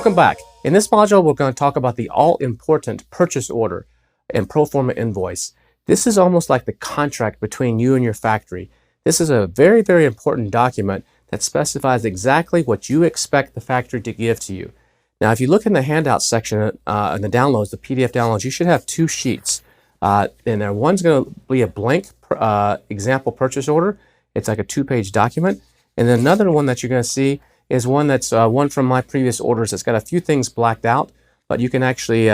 Welcome back. In this module, we're going to talk about the all-important purchase order and pro forma invoice. This is almost like the contract between you and your factory. This is a very, very important document that specifies exactly what you expect the factory to give to you. Now, if you look in the handout section in the downloads, the PDF downloads, you should have two sheets. And there, one's going to be a blank example purchase order. It's like a two-page document. And then another one that you're going to see is one that's one from my previous orders. It's got a few things blacked out, but you can actually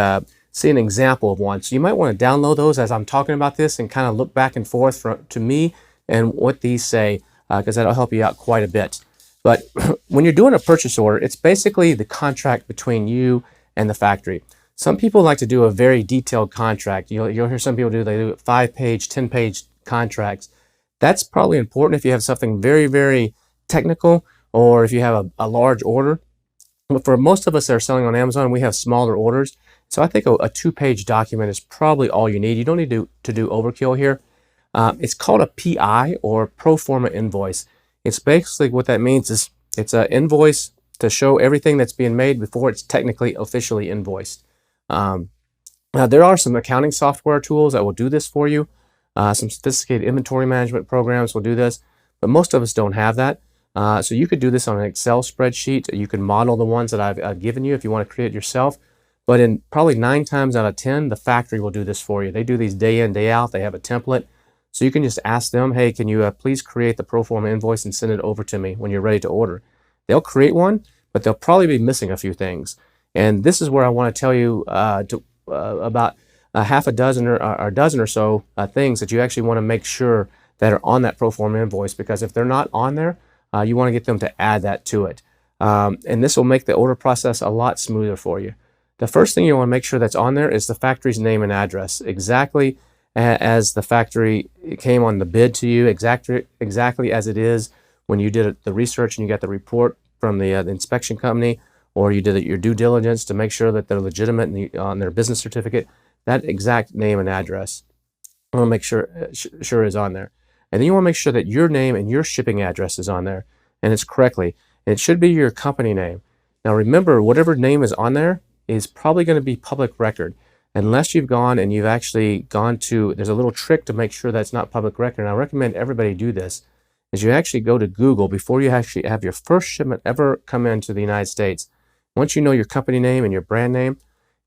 see an example of one. So you might want to download those as I'm talking about this and kind of look back and forth to me and what these say, because that'll help you out quite a bit. But when you're doing a purchase order, it's basically the contract between you and the factory. Some people like to do a very detailed contract. You'll hear some people they do 5-page, 10-page contracts. That's probably important if you have something very, very technical, or if you have a large order. But for most of us that are selling on Amazon, we have smaller orders. So I think a two-page document is probably all you need. You don't need to do overkill here. It's called a PI, or pro forma invoice. It's basically what that means is it's an invoice to show everything that's being made before it's technically officially invoiced. Now there are some accounting software tools that will do this for you. Some sophisticated inventory management programs will do this, but most of us don't have that. So you could do this on an Excel spreadsheet. You can model the ones that I've given you if you want to create it yourself. But in probably 9 times out of 10, the factory will do this for you. They do these day in, day out. They have a template. So you can just ask them, hey, can you please create the pro forma invoice and send it over to me when you're ready to order. They'll create one, but they'll probably be missing a few things. And this is where I want to tell you about half a dozen or a dozen or so things that you actually want to make sure that are on that pro forma invoice, because if they're not on there, you want to get them to add that to it. And this will make the order process a lot smoother for you. The first thing you want to make sure that's on there is the factory's name and address, exactly as the factory came on the bid to you, exactly as it is when you did the research and you got the report from the inspection company, or you did your due diligence to make sure that they're legitimate on their business certificate. That exact name and address, I want to make sure is on there. And then you want to make sure that your name and your shipping address is on there, and it's correctly. And it should be your company name. Now remember, whatever name is on there is probably going to be public record, unless you've gone and you've actually gone to, there's a little trick to make sure that's not public record. And I recommend everybody do this, is you actually go to Google before you actually have your first shipment ever come into the United States. Once you know your company name and your brand name,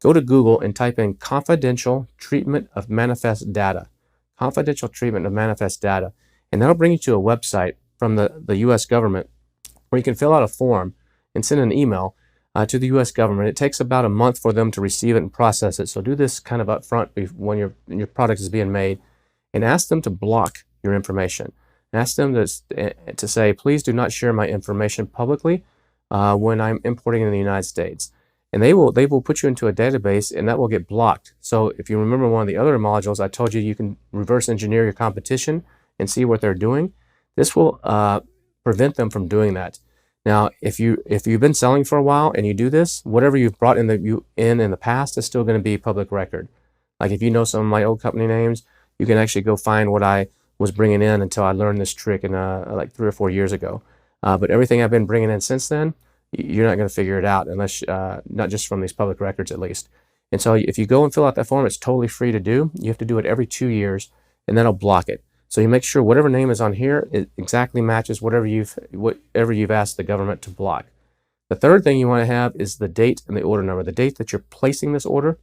go to Google and type in confidential treatment of manifest data. Confidential treatment of manifest data. And that'll bring you to a website from the U.S. government where you can fill out a form and send an email to the U.S. government. It takes about a month for them to receive it and process it. So do this kind of up front when your product is being made, and ask them to block your information. Ask them to say, please do not share my information publicly when I'm importing in the United States. And they will put you into a database, and that will get blocked. So if you remember one of the other modules, I told you can reverse engineer your competition and see what they're doing. This will prevent them from doing that. Now, if you've been selling for a while and you do this, whatever you've brought in the past is still going to be public record. Like if you know some of my old company names, you can actually go find what I was bringing in until I learned this trick in like 3 or 4 years ago. But everything I've been bringing in since then, you're not going to figure it out unless, not just from these public records at least. And so if you go and fill out that form, it's totally free to do. You have to do it every 2 years, and that'll block it. So you make sure whatever name is on here, it exactly matches whatever you've asked the government to block. The third thing you want to have is the date and the order number, the date that you're placing this order,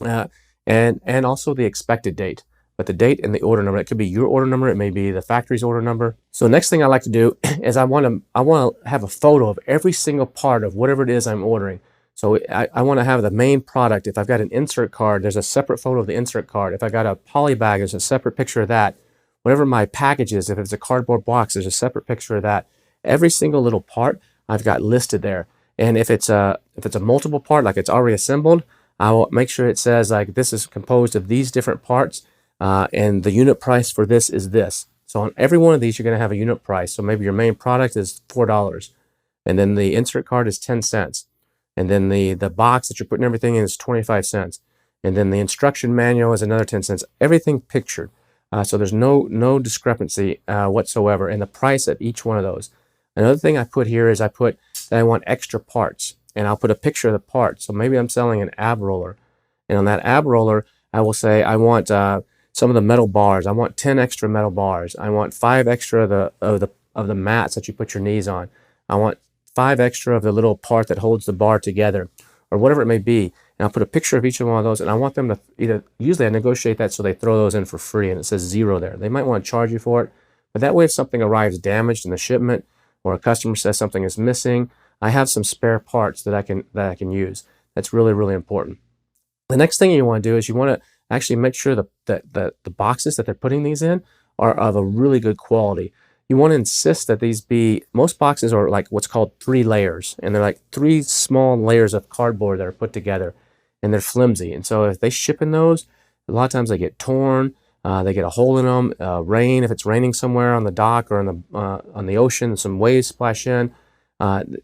and also the expected date. But the date and the order number, it could be your order number, it may be the factory's order number. So next thing I like to do is I want to have a photo of every single part of whatever it is I'm ordering. So I want to have the main product. If I've got an insert card, there's a separate photo of the insert card. If I got a poly bag, there's a separate picture of that. Whatever my package is, if it's a cardboard box, there's a separate picture of that. Every single little part I've got listed there. And if it's a multiple part, like it's already assembled, I will make sure it says like this is composed of these different parts. And the unit price for this is this. So on every one of these, you're going to have a unit price. So maybe your main product is $4, and then the insert card is 10 cents, and then the box that you're putting everything in is 25 cents, and then the instruction manual is another 10 cents. Everything pictured, so there's no discrepancy whatsoever in the price of each one of those. Another thing I put here is I put that I want extra parts. and I'll put a picture of the part. So maybe I'm selling an ab roller, and on that ab roller, I will say I want some of the metal bars. I want 10 extra metal bars. I want 5 extra of the mats that you put your knees on. I want 5 extra of the little part that holds the bar together, or whatever it may be. And I'll put a picture of each one of those, and I want them to usually I negotiate that so they throw those in for free, and it says 0 there. They might want to charge you for it, but that way if something arrives damaged in the shipment, or a customer says something is missing, I have some spare parts that I can use. That's really, really important. The next thing you want to do is you want to actually make sure that the boxes that they're putting these in are of a really good quality. You want to insist that most boxes are like what's called 3 layers, and they're like 3 small layers of cardboard that are put together, and they're flimsy. And so if they ship in those, a lot of times they get torn, they get a hole in them, rain, if it's raining somewhere on the dock or on the ocean, some waves splash in,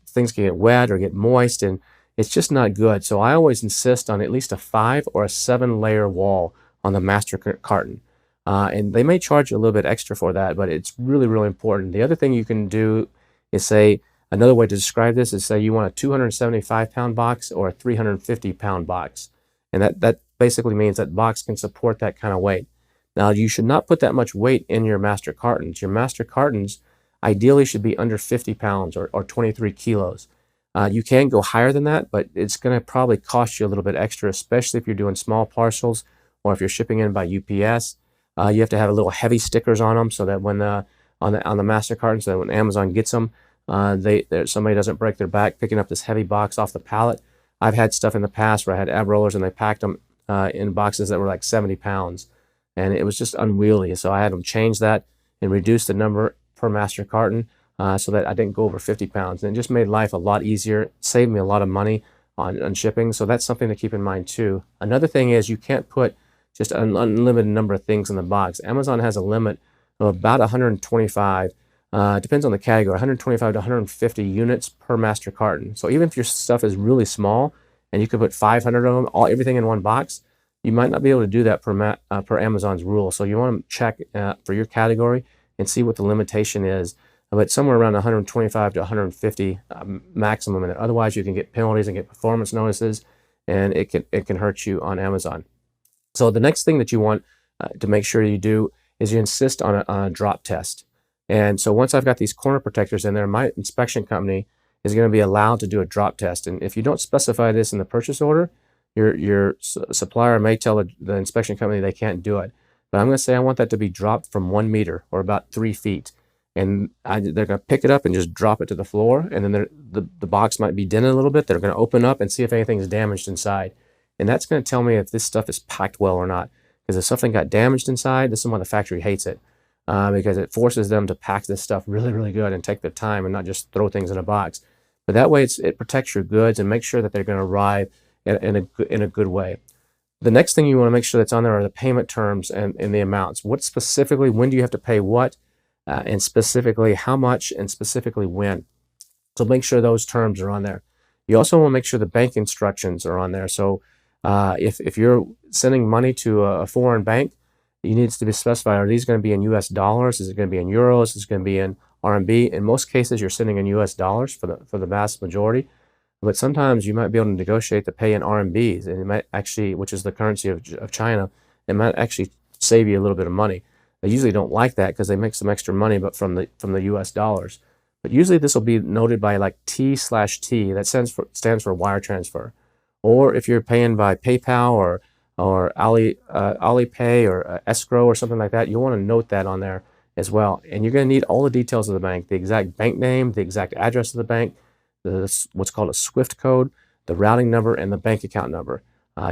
things can get wet or get moist, and it's just not good. So I always insist on at least a 5 or a 7 layer wall on the master carton. And they may charge you a little bit extra for that, but it's really, really important. The other thing you can do is another way to describe this is say you want a 275-pound box or a 350-pound box. And that basically means that box can support that kind of weight. Now, you should not put that much weight in your master cartons. Your master cartons ideally should be under 50 pounds or 23 kilos. You can go higher than that, but it's going to probably cost you a little bit extra, especially if you're doing small parcels or if you're shipping in by UPS. You have to have a little heavy stickers on them so that when on the master cartons, so that when Amazon gets them, somebody doesn't break their back picking up this heavy box off the pallet. I've had stuff in the past where I had ab rollers and they packed them in boxes that were like 70 pounds, and it was just unwieldy. So I had them change that and reduce the number per master carton so that I didn't go over 50 pounds. And it just made life a lot easier, saved me a lot of money on shipping. So that's something to keep in mind too. Another thing is you can't put just an unlimited number of things in the box. Amazon has a limit of about 125, depends on the category, 125 to 150 units per master carton. So even if your stuff is really small and you could put 500 of them, everything in one box, you might not be able to do that per Amazon's rule. So you want to check for your category and see what the limitation is. But somewhere around 125 to 150 maximum. And otherwise, you can get penalties and get performance notices, and it can hurt you on Amazon. So the next thing that you want to make sure you do is you insist on a drop test. And so once I've got these corner protectors in there, my inspection company is going to be allowed to do a drop test. And if you don't specify this in the purchase order, your supplier may tell the inspection company they can't do it. But I'm going to say I want that to be dropped from 1 meter or about 3 feet. And they're going to pick it up and just drop it to the floor. And then the box might be dented a little bit. They're going to open up and see if anything is damaged inside. And that's going to tell me if this stuff is packed well or not. Because if something got damaged inside, this is why the factory hates it. Because it forces them to pack this stuff really, really good and take their time and not just throw things in a box. But that way it protects your goods and makes sure that they're going to arrive in a good way. The next thing you want to make sure that's on there are the payment terms and the amounts. What specifically, when do you have to pay what, and specifically how much, and specifically when. So make sure those terms are on there. You also want to make sure the bank instructions are on there. So if you're sending money to a foreign bank, you need to be specified, are these going to be in US dollars? Is it going to be in euros? Is it going to be in RMB? In most cases, you're sending in US dollars for the vast majority. But sometimes you might be able to negotiate to pay in RMBs, and it might actually, which is the currency of China, it might actually save you a little bit of money. They usually don't like that because they make some extra money, but from the US dollars. But usually this will be noted by like T/T. That stands for wire transfer. Or if you're paying by PayPal or Alipay or escrow or something like that, you want to note that on there as well. And you're going to need all the details of the bank, the exact bank name, the exact address of the bank, what's called a SWIFT code, the routing number, and the bank account number.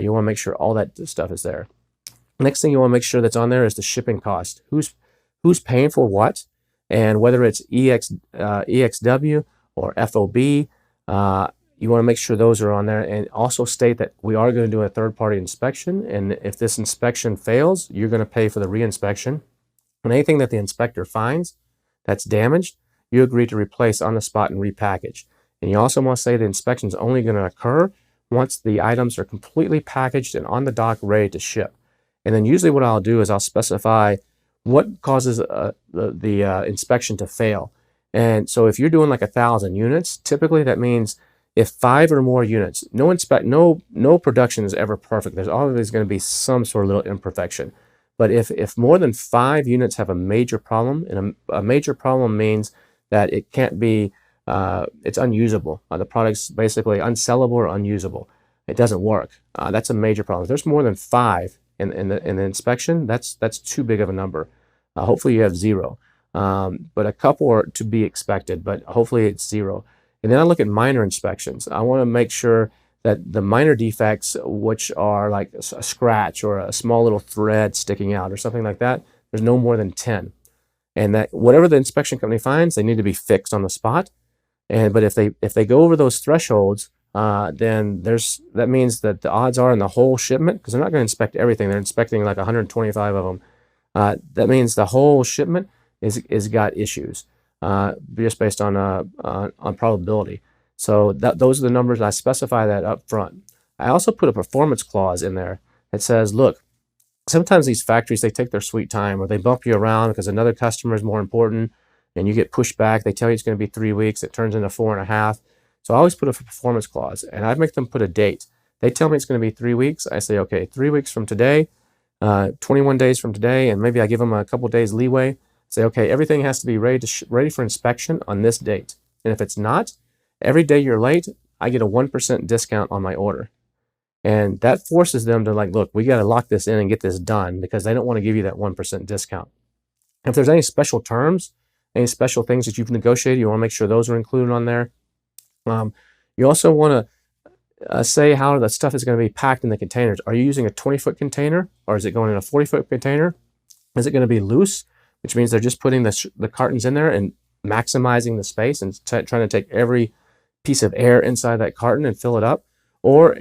You want to make sure all that stuff is there. Next thing you want to make sure that's on there is the shipping cost. Who's paying for what, and whether it's EXW or FOB. You want to make sure those are on there, and also state that we are going to do a third-party inspection, and if this inspection fails, you're going to pay for the reinspection. And anything that the inspector finds that's damaged, you agree to replace on the spot and repackage. And you also want to say the inspection is only going to occur once the items are completely packaged and on the dock ready to ship. And then usually what I'll do is I'll specify what causes the inspection to fail. And so if you're doing like 1,000 units, typically that means If 5 or more units, no production is ever perfect. There's always going to be some sort of little imperfection. But if more than 5 units have a major problem, and a major problem means that it can't be, it's unusable. The product's basically unsellable or unusable. It doesn't work. That's a major problem. If there's more than 5 in the inspection, that's too big of a number. Hopefully you have 0. But a couple are to be expected, but hopefully it's 0. And then I look at minor inspections. I want to make sure that the minor defects, which are like a scratch or a small little thread sticking out or something like that, there's no more than 10. And that whatever the inspection company finds, they need to be fixed on the spot. But if they go over those thresholds, then that means that the odds are in the whole shipment, because they're not going to inspect everything. They're inspecting like 125 of them. That means the whole shipment is got issues, just based on probability. So those are the numbers. I specify that up front. I also put a performance clause in there that says, look, sometimes these factories, they take their sweet time, or they bump you around because another customer is more important, and you get pushed back. They tell you it's going to be 3 weeks. It turns into 4.5. So I always put a performance clause, and I make them put a date. They tell me it's going to be 3 weeks. I say, okay, 3 weeks from today, 21 days from today, and maybe I give them a couple days leeway. Say, okay, everything has to be ready for inspection on this date. And if it's not, every day you're late, I get a 1% discount on my order. And that forces them to like, look, we got to lock this in and get this done, because they don't want to give you that 1% discount. If there's any special terms, any special things that you've negotiated, you want to make sure those are included on there. You also want to say how the stuff is going to be packed in the containers. Are you using a 20-foot container, or is it going in a 40-foot container? Is it going to be loose, which means they're just putting the cartons in there and maximizing the space and trying to take every piece of air inside that carton and fill it up? Or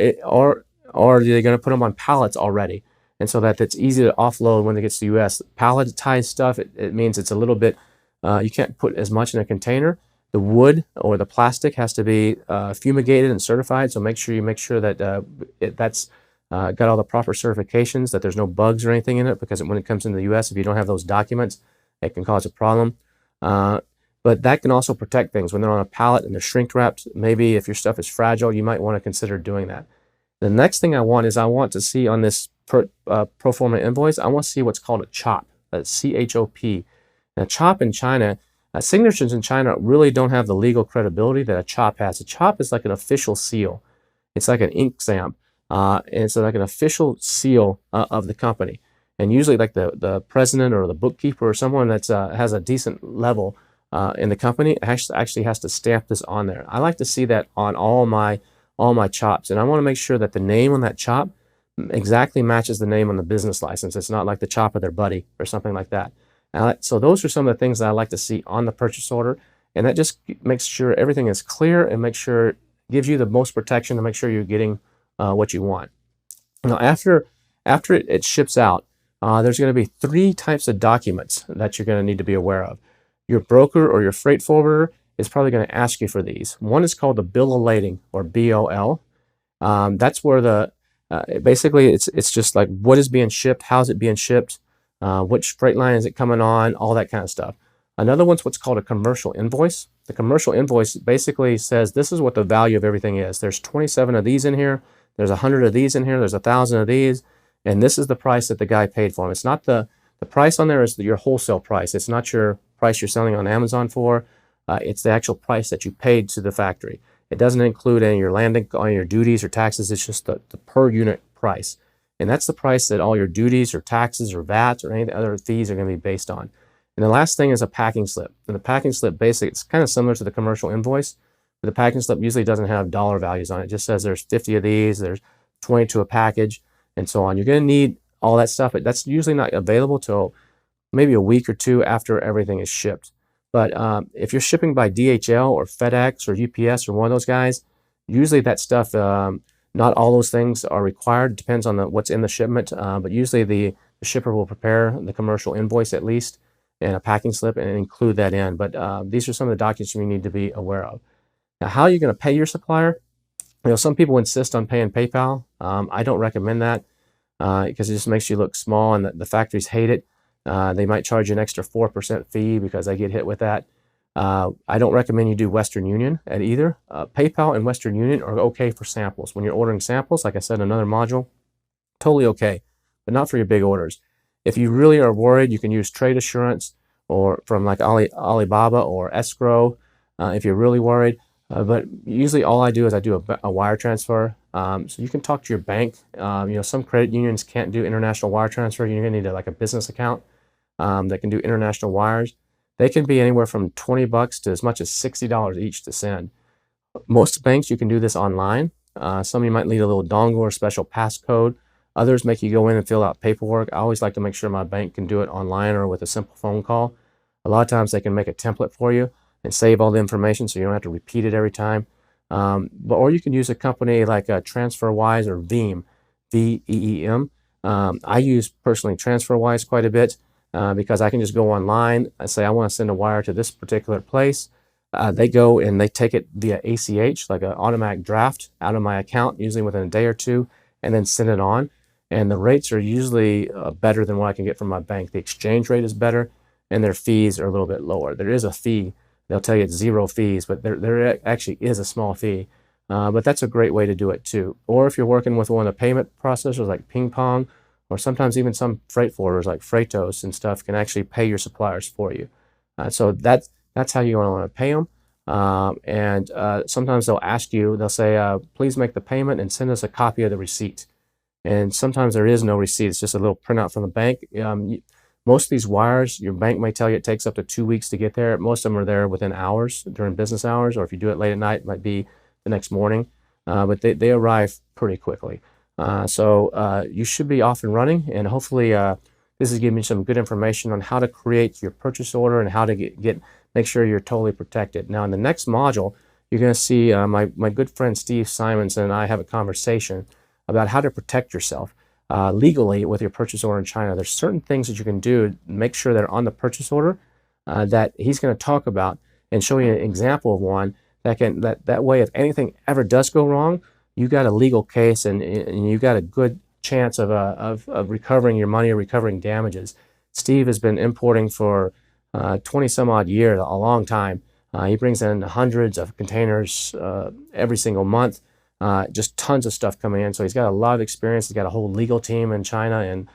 are they going to put them on pallets already, and so that it's easy to offload when it gets to the U.S.? Palletized stuff, it means it's a little bit, you can't put as much in a container. The wood or the plastic has to be fumigated and certified, so make sure that that's got all the proper certifications, that there's no bugs or anything in it, because when it comes into the U.S., if you don't have those documents, it can cause a problem. But that can also protect things when they're on a pallet and they're shrink wrapped. Maybe if your stuff is fragile, you might want to consider doing that. The next thing I want to see on this pro forma invoice, I want to see what's called a CHOP, a CHOP. Now, CHOP in China, signatures in China really don't have the legal credibility that a CHOP has. A CHOP is like an official seal. It's like an ink stamp, and it's like an official seal of the company. And usually, like the president or the bookkeeper or someone that has a decent level in the company actually has to stamp this on there. I like to see that on all my CHOPs, and I want to make sure that the name on that CHOP exactly matches the name on the business license. It's not like the CHOP of their buddy or something like that. So those are some of the things that I like to see on the purchase order, and that just makes sure everything is clear and gives you the most protection to make sure you're getting what you want. Now, after it ships out, there's going to be 3 types of documents that you're going to need to be aware of. Your broker or your freight forwarder is probably going to ask you for these. One is called the bill of lading, or BOL. That's where basically it's just like what is being shipped, how's it being shipped, which freight line is it coming on, all that kind of stuff. Another one's what's called a commercial invoice. The commercial invoice basically says this is what the value of everything is. There's 27 of these in here, there's 100 of these in here, there's 1,000 of these, and this is the price that the guy paid for them. It's not the price on there is your wholesale price. It's not your price you're selling on Amazon for. It's the actual price that you paid to the factory. It doesn't include any of your landing, on your duties or taxes. It's just the per unit price. And that's the price that all your duties or taxes or VAT or any other fees are going to be based on. And the last thing is a packing slip. And the packing slip, basically, it's kind of similar to the commercial invoice, but the packing slip usually doesn't have dollar values on it. It just says there's 50 of these, there's 20 to a package, and so on. You're going to need all that stuff, but that's usually not available till maybe a week or 2 after everything is shipped. But if you're shipping by DHL or FedEx or UPS or one of those guys, usually that stuff, not all those things are required. It depends on what's in the shipment, but usually the shipper will prepare the commercial invoice at least and a packing slip and include that in. But these are some of the documents you need to be aware of. Now, how are you going to pay your supplier? Some people insist on paying PayPal. I don't recommend that because it just makes you look small, and the factories hate it. They might charge you an extra 4% fee because they get hit with that. I don't recommend you do Western Union at either. PayPal and Western Union are okay for samples. When you're ordering samples, like I said, another module, totally okay, but not for your big orders. If you really are worried, you can use Trade Assurance or from like Alibaba or Escrow if you're really worried. But usually all I do is I do a wire transfer. So you can talk to your bank. Some credit unions can't do international wire transfer. You're gonna need like a business account that can do international wires. They can be anywhere from $20 to as much as $60 each to send. Most banks, you can do this online. Some of you might need a little dongle or special passcode. Others make you go in and fill out paperwork. I always like to make sure my bank can do it online or with a simple phone call. A lot of times they can make a template for you and save all the information so you don't have to repeat it every time. Or you can use a company like TransferWise or Veeam, V-E-E-M. I use personally TransferWise quite a bit because I can just go online and say I want to send a wire to this particular place. They go and they take it via ACH, like an automatic draft out of my account, usually within a day or two, and then send it on. And the rates are usually better than what I can get from my bank. The exchange rate is better, and their fees are a little bit lower. There is a fee. They'll tell you it's 0 fees, but there actually is a small fee. But that's a great way to do it too. Or if you're working with one of the payment processors like Ping Pong, or sometimes even some freight forwarders like Freightos and stuff can actually pay your suppliers for you. So that's how you want to pay them. Sometimes they'll ask you, they'll say, please make the payment and send us a copy of the receipt. And sometimes there is no receipt. It's just a little printout from the bank. Most of these wires, your bank may tell you it takes up to 2 weeks to get there. Most of them are there within hours during business hours, or if you do it late at night, it might be the next morning. But they arrive pretty quickly. So you should be off and running, and hopefully this is giving you some good information on how to create your purchase order and how to make sure you're totally protected. Now in the next module, you're going to see my good friend Steve Simonson and I have a conversation about how to protect yourself legally with your purchase order in China. There's certain things that you can do to make sure they're on the purchase order that he's going to talk about and show you an example of one that way if anything ever does go wrong, you got a legal case and you got a good chance of recovering your money or recovering damages. Steve has been importing for 20 some odd years, a long time. He brings in hundreds of containers every single month. Just tons of stuff coming in. So he's got a lot of experience. He's got a whole legal team in China and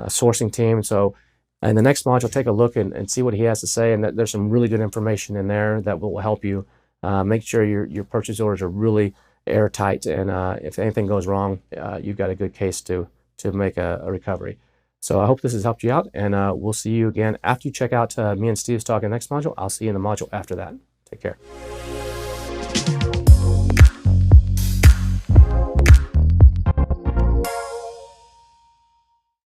sourcing team. So in the next module, take a look and see what he has to say. And there's some really good information in there that will help you make sure your purchase orders are really airtight. And if anything goes wrong, you've got a good case to make a recovery. So I hope this has helped you out. And we'll see you again after you check out me and Steve's talk in the next module. I'll see you in the module after that. Take care.